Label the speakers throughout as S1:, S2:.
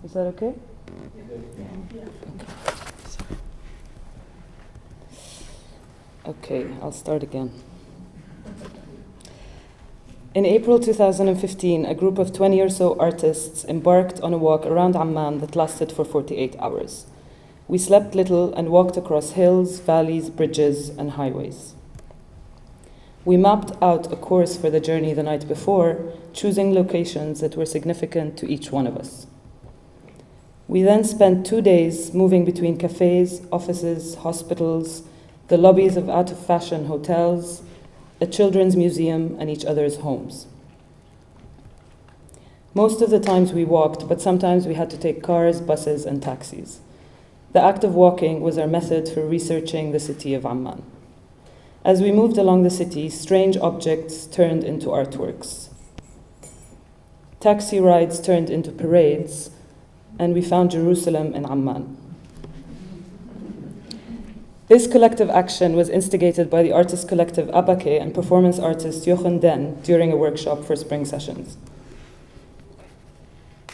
S1: Is that okay? Okay, I'll start again. In April 2015, a group of 20 or so artists embarked on a walk around Amman that lasted for 48 hours. We slept little and walked across hills, valleys, bridges, and highways. We mapped out a course for the journey the night before, choosing locations that were significant to each one of us. We then spent 2 days moving between cafes, offices, hospitals, the lobbies of out-of-fashion hotels, a children's museum, and each other's homes. Most of the times we walked, but sometimes we had to take cars, buses, and taxis. The act of walking was our method for researching the city of Amman. As we moved along the city, strange objects turned into artworks. Taxi rides turned into parades, and we found Jerusalem in Amman. This collective action was instigated by the artist collective Abake and performance artist Jochen Den during a workshop for Spring Sessions.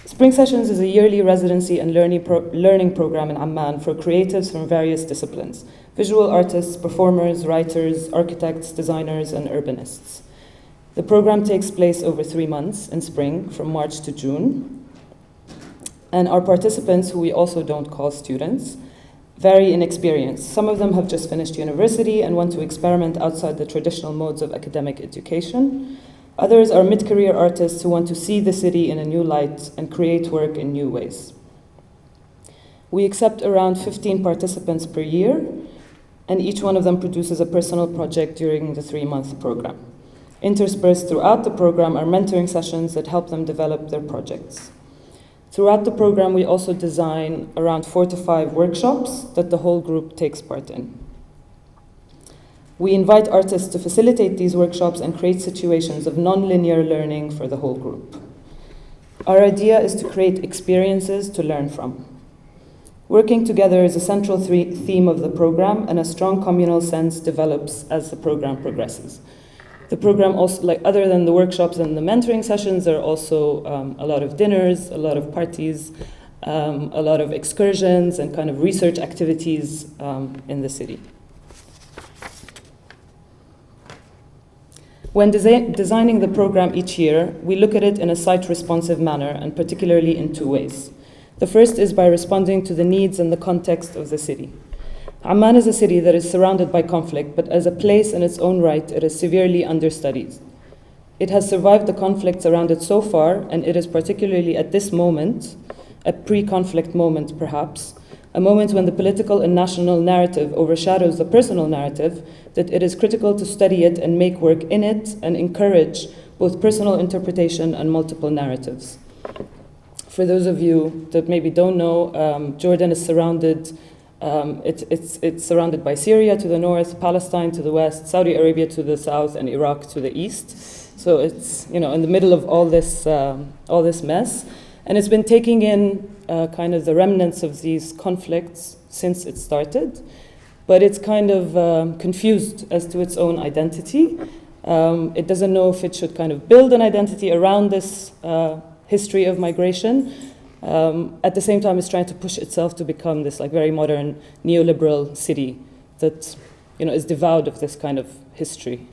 S1: Spring Sessions is a yearly residency and learning program in Amman for creatives from various disciplines: visual artists, performers, writers, architects, designers, and urbanists. The program takes place over 3 months in spring, from March to June. And our participants, who we also don't call students, vary in experience. Some of them have just finished university and want to experiment outside the traditional modes of academic education. Others are mid-career artists who want to see the city in a new light and create work in new ways. We accept around 15 participants per year, and each one of them produces a personal project during the 3-month program. Interspersed throughout the program are mentoring sessions that help them develop their projects. Throughout the program, we also design around 4 to 5 workshops that the whole group takes part in. We invite artists to facilitate these workshops and create situations of non-linear learning for the whole group. Our idea is to create experiences to learn from. Working together is a central theme of the program, and a strong communal sense develops as the program progresses. The program also, like other than the workshops and the mentoring sessions, there are also a lot of dinners, a lot of parties, a lot of excursions and kind of research activities in the city. When designing the program each year, we look at it in a site-responsive manner, and particularly in 2 ways. The first is by responding to the needs and the context of the city. Amman is a city that is surrounded by conflict, but as a place in its own right, it is severely understudied. It has survived the conflicts around it so far, and it is particularly at this moment, a pre-conflict moment perhaps, a moment when the political and national narrative overshadows the personal narrative, that it is critical to study it and make work in it and encourage both personal interpretation and multiple narratives. For those of you that maybe don't know, Jordan is surrounded it's surrounded by Syria to the north, Palestine to the west, Saudi Arabia to the south, and Iraq to the east. So it's in the middle of all this mess, and it's been taking in kind of the remnants of these conflicts since it started, but it's kind of confused as to its own identity. It doesn't know if it should kind of build an identity around this history of migration. At the same time, it's trying to push itself to become this like very modern neoliberal city that is devoid of this kind of history.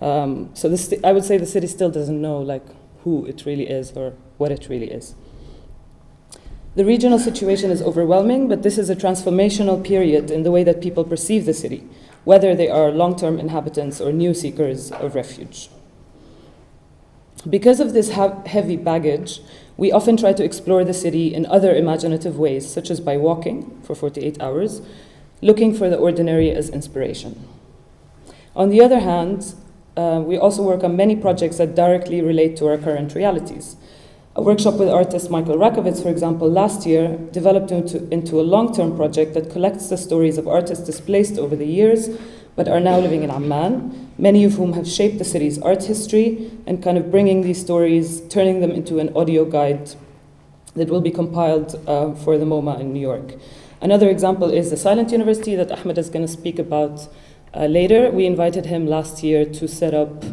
S1: So I would say the city still doesn't know like who it really is or what it really is. The regional situation is overwhelming, but this is a transformational period in the way that people perceive the city, whether they are long-term inhabitants or new seekers of refuge. Because of this heavy baggage, we often try to explore the city in other imaginative ways, such as by walking for 48 hours, looking for the ordinary as inspiration. On the other hand, we also work on many projects that directly relate to our current realities. A workshop with artist Michael Rakovitz, for example, last year developed into a long-term project that collects the stories of artists displaced over the years but are now living in Amman, many of whom have shaped the city's art history, and kind of bringing these stories, turning them into an audio guide that will be compiled for the MoMA in New York. Another example is the Silent University that Ahmed is going to speak about later. We invited him last year to set up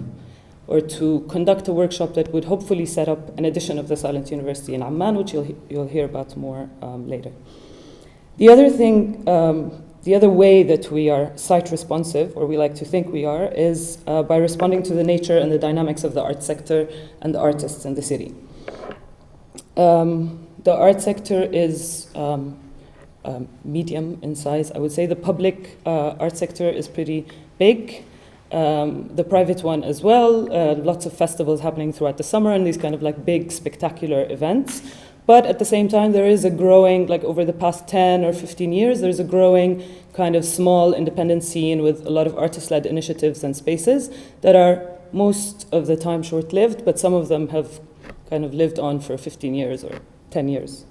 S1: or to conduct a workshop that would hopefully set up an edition of the Silent University in Amman, which you'll hear about more later. The other way that we are site responsive, or we like to think we are, is by responding to the nature and the dynamics of the art sector and the artists in the city. The art sector is medium in size. I would say the public art sector is pretty big. The private one as well. Lots of festivals happening throughout the summer and these kind of like big spectacular events. But at the same time, there is a growing, like over the past 10 or 15 years, there's a growing kind of small independent scene with a lot of artist-led initiatives and spaces that are most of the time short-lived, but some of them have kind of lived on for 15 years or 10 years.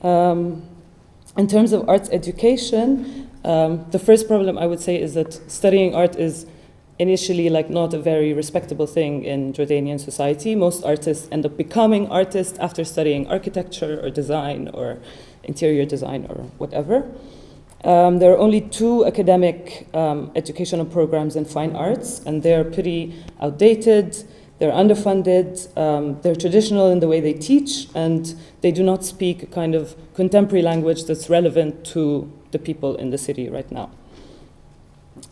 S1: In terms of arts education, the first problem I would say is that studying art is initially like not a very respectable thing in Jordanian society. Most artists end up becoming artists after studying architecture or design or interior design or whatever. There are only 2 academic educational programs in fine arts, and they're pretty outdated, they're underfunded, they're traditional in the way they teach, and they do not speak a kind of contemporary language that's relevant to the people in the city right now.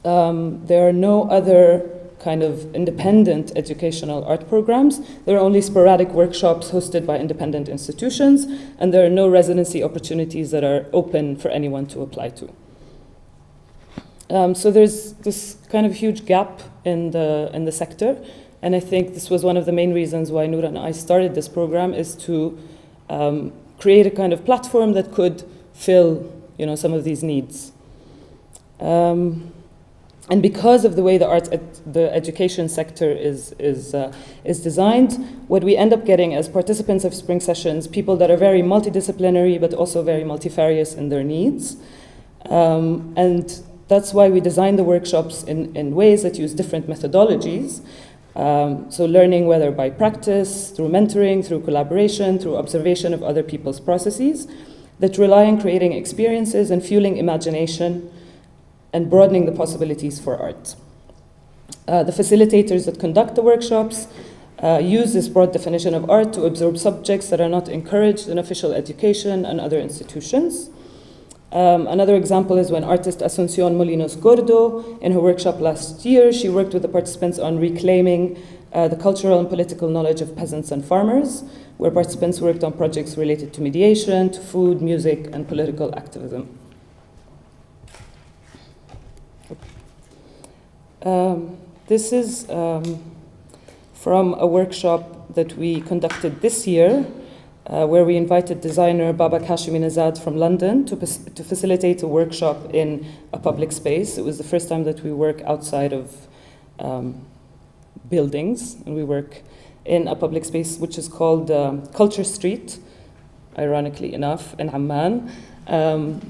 S1: There are no other kind of independent educational art programs. There are only sporadic workshops hosted by independent institutions, and there are no residency opportunities that are open for anyone to apply to. So there's this kind of huge gap in the sector, and I think this was one of the main reasons why Noura and I started this program, is to create a kind of platform that could fill, some of these needs. And because of the way the education sector is designed, what we end up getting as participants of spring sessions, people that are very multidisciplinary but also very multifarious in their needs. And that's why we design the workshops in ways that use different methodologies. So learning whether by practice, through mentoring, through collaboration, through observation of other people's processes, that rely on creating experiences and fueling imagination and broadening the possibilities for art. The facilitators that conduct the workshops use this broad definition of art to absorb subjects that are not encouraged in official education and other institutions. Another example is when artist Asuncion Molinos Gordo, in her workshop last year, she worked with the participants on reclaiming the cultural and political knowledge of peasants and farmers, where participants worked on projects related to mediation, to food, music, and political activism. This is from a workshop that we conducted this year, where we invited designer Babak Hashimi Nazad from London to facilitate a workshop in a public space. It was the first time that we work outside of buildings, and we work in a public space which is called Culture Street, ironically enough, in Amman.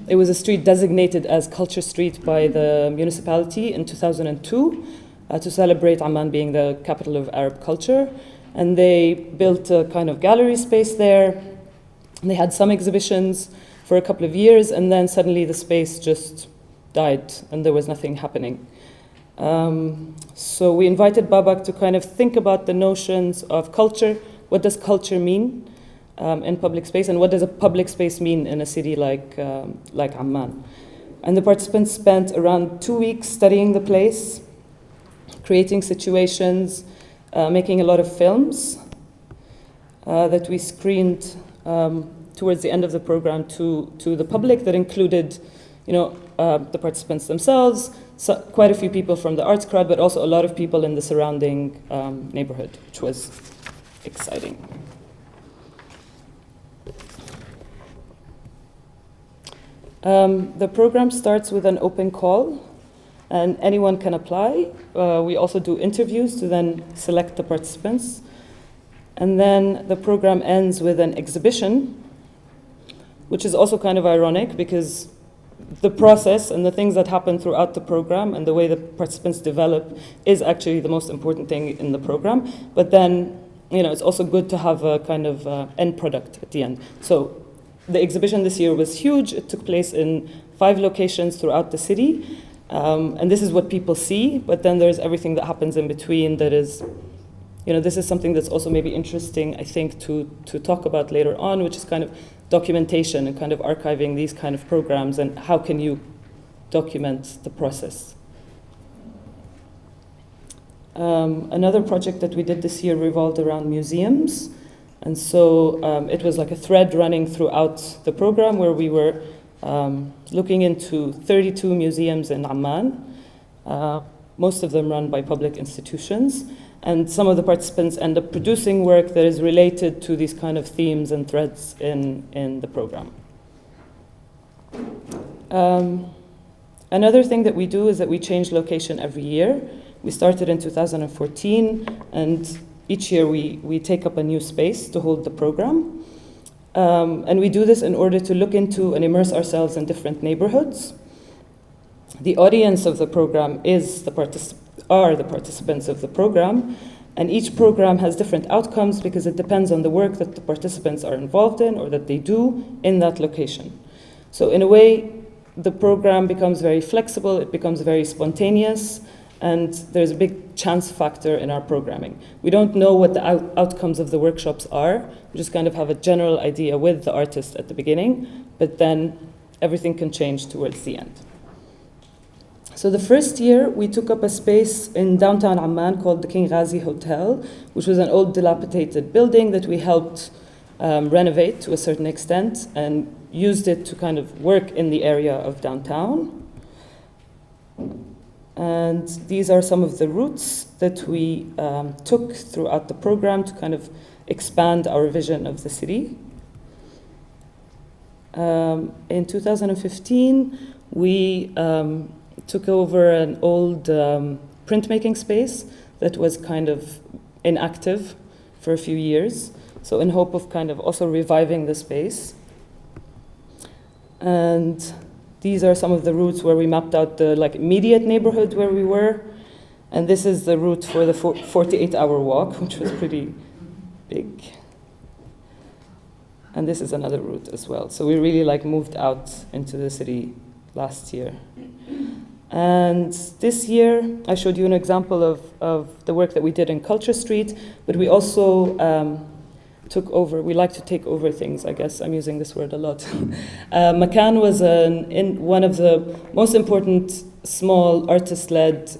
S1: It was a street designated as Culture Street by the municipality in 2002 to celebrate Amman being the capital of Arab culture. And they built a kind of gallery space there. And they had some exhibitions for a couple of years, and then suddenly the space just died and there was nothing happening. So we invited Babak to kind of think about the notions of culture. What does culture mean in public space, and what does a public space mean in a city like Amman? And the participants spent around 2 weeks studying the place, creating situations, making a lot of films that we screened towards the end of the program to the public, that included, the participants themselves, quite a few people from the arts crowd, but also a lot of people in the surrounding neighborhood, which was exciting. The program starts with an open call, and anyone can apply. We also do interviews to then select the participants. And then the program ends with an exhibition, which is also kind of ironic because the process and the things that happen throughout the program and the way the participants develop is actually the most important thing in the program. But then, it's also good to have a kind of end product at the end. So the exhibition this year was huge. It took place in 5 locations throughout the city. And this is what people see, but then there's everything that happens in between that is, this is something that's also maybe interesting, I think, to talk about later on, which is kind of documentation and kind of archiving these kind of programs and how can you document the process. Another project that we did this year revolved around museums. And so it was like a thread running throughout the program where we were looking into 32 museums in Amman, most of them run by public institutions. And some of the participants end up producing work that is related to these kind of themes and threads in the program. Another thing that we do is that we change location every year. We started in 2014, and each year we take up a new space to hold the program. And we do this in order to look into and immerse ourselves in different neighborhoods. The audience of the program are the participants of the program, and each program has different outcomes because it depends on the work that the participants are involved in or that they do in that location. So in a way, the program becomes very flexible, it becomes very spontaneous, and there's a big chance factor in our programming. We don't know what the outcomes of the workshops are, we just kind of have a general idea with the artist at the beginning, but then everything can change towards the end. So the first year, we took up a space in downtown Amman called the King Ghazi Hotel, which was an old dilapidated building that we helped renovate to a certain extent and used it to kind of work in the area of downtown. And these are some of the routes that we took throughout the program to kind of expand our vision of the city. In 2015, we took over an old printmaking space that was kind of inactive for a few years, so in hope of kind of also reviving the space. And these are some of the routes where we mapped out the immediate neighborhood where we were, and this is the route for the 48-hour walk, which was pretty big. And this is another route as well. So we really moved out into the city last year. And this year, I showed you an example of the work that we did in Culture Street, but we also took over, we like to take over things, I guess, I'm using this word a lot. Makan was one of the most important small artist-led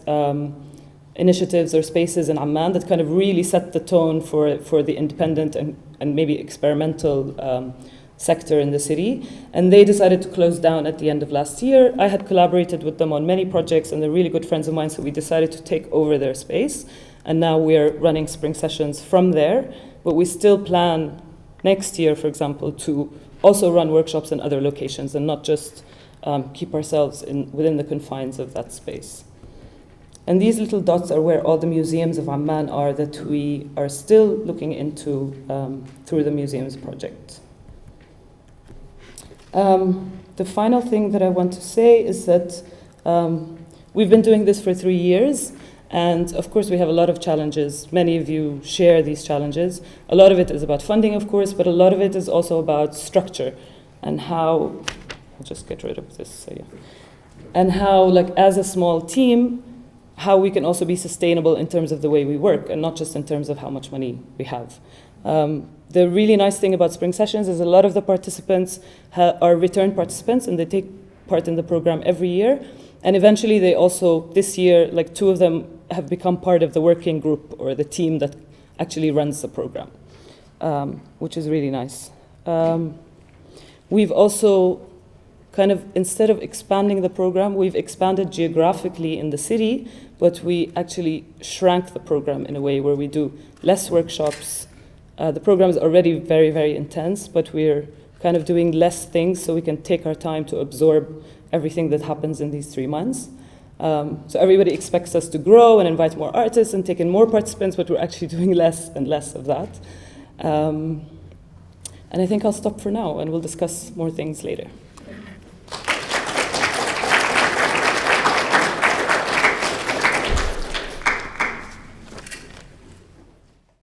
S1: initiatives or spaces in Amman that kind of really set the tone for the independent and maybe experimental sector in the city, and they decided to close down at the end of last year. I had collaborated with them on many projects, and they're really good friends of mine, so we decided to take over their space, and now we're running spring sessions from there, but we still plan next year, for example, to also run workshops in other locations and not just keep ourselves within the confines of that space. And these little dots are where all the museums of Amman are that we are still looking into through the museums project. The final thing that I want to say is that we've been doing this for 3 years, and of course we have a lot of challenges. Many of you share these challenges. A lot of it is about funding, of course, but a lot of it is also about structure and how, I'll just get rid of this, so yeah. And how, as a small team, how we can also be sustainable in terms of the way we work and not just in terms of how much money we have. The really nice thing about spring sessions is a lot of the participants are return participants, and they take part in the program every year. And eventually they also, this year, 2 of them have become part of the working group or the team that actually runs the program, which is really nice. We've also kind of, instead of expanding the program, we've expanded geographically in the city, but we actually shrank the program in a way where we do less workshops. The program is already very, very intense, but we're kind of doing less things so we can take our time to absorb everything that happens in these 3 months. So everybody expects us to grow and invite more artists and take in more participants, but we're actually doing less and less of that. And I think I'll stop for now, and we'll discuss more things later.